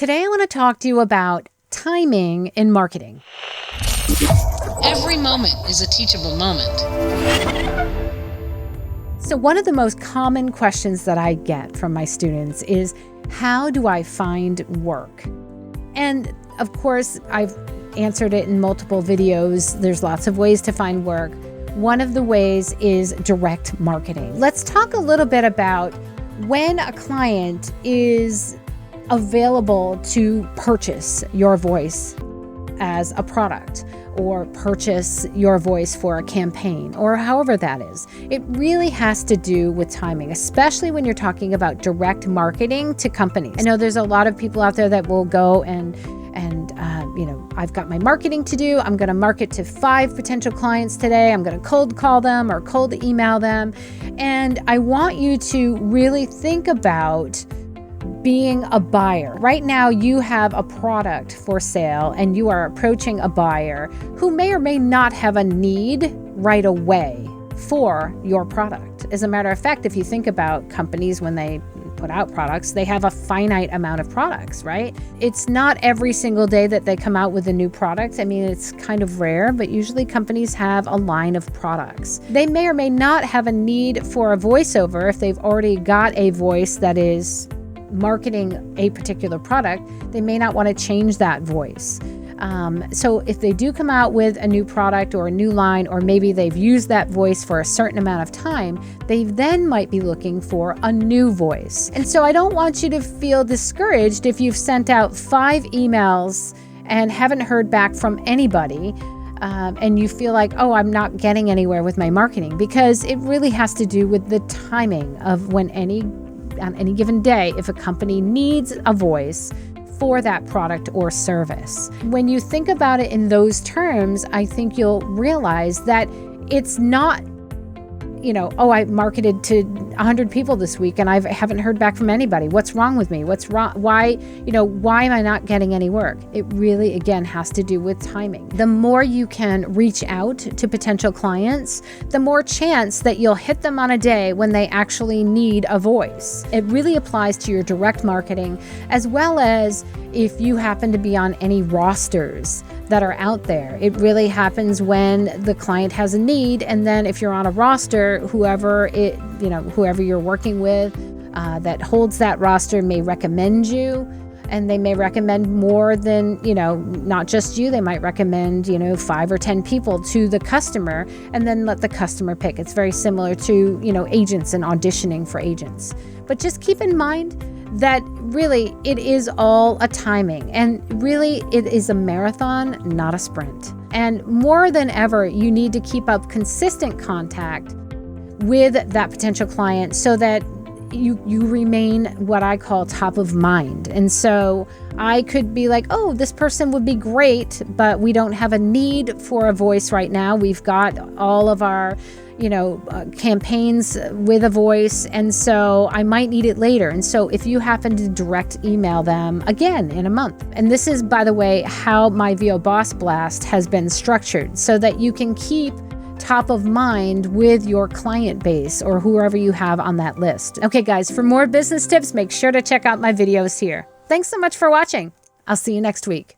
Today I want to talk to you about timing in marketing. Every moment is a teachable moment. So one of the most common questions that I get from my students is, how do I find work? And of course, I've answered it in multiple videos. There's lots of ways to find work. One of the ways is direct marketing. Let's talk a little bit about when a client is available to purchase your voice as a product or purchase your voice for a campaign or however that is. It really has to do with timing, especially when you're talking about direct marketing to companies. I know there's a lot of people out there that will go and I've got my marketing to do. I'm going to market to 5 potential clients today. I'm going to cold call them or cold email them. And I want you to really think about being a buyer. Right now, you have a product for sale and you are approaching a buyer who may or may not have a need right away for your product. As a matter of fact, if you think about companies when they put out products, they have a finite amount of products, right? It's not every single day that they come out with a new product. I mean, it's kind of rare, but usually companies have a line of products. They may or may not have a need for a voiceover if they've already got a voice that is marketing a particular product. They may not want to change that voice. So if they do come out with a new product or a new line, or maybe they've used that voice for a certain amount of time, they then might be looking for a new voice. And so I don't want you to feel discouraged if you've sent out 5 emails and haven't heard back from anybody. And you feel like, oh, I'm not getting anywhere with my marketing, because it really has to do with the timing of when on any given day, if a company needs a voice for that product or service. When you think about it in those terms, I think you'll realize that it's not, I marketed to 100 people this week and I haven't heard back from anybody. What's wrong with me? What's wrong? Why am I not getting any work? It really, again, has to do with timing. The more you can reach out to potential clients, the more chance that you'll hit them on a day when they actually need a voice. It really applies to your direct marketing, as well as if you happen to be on any rosters that are out there. It really happens when the client has a need, and then if you're on a roster, whoever you're working with that holds that roster may recommend you, and they may recommend more than, not just you. They might recommend, 5 or 10 people to the customer, and then let the customer pick. It's very similar to, agents and auditioning for agents. But just keep in mind that really it is all a timing, and really it is a marathon, not a sprint. And more than ever, you need to keep up consistent contact with that potential client so that you remain what I call top of mind. And so I could be like, oh, this person would be great, but we don't have a need for a voice right now. We've got all of our campaigns with a voice, and so I might need it later. And so if you happen to direct email them again in a month, and this is, by the way, how my VO Boss Blast has been structured, so that you can keep top of mind with your client base or whoever you have on that list. Okay, guys, for more business tips, make sure to check out my videos here. Thanks so much for watching. I'll see you next week.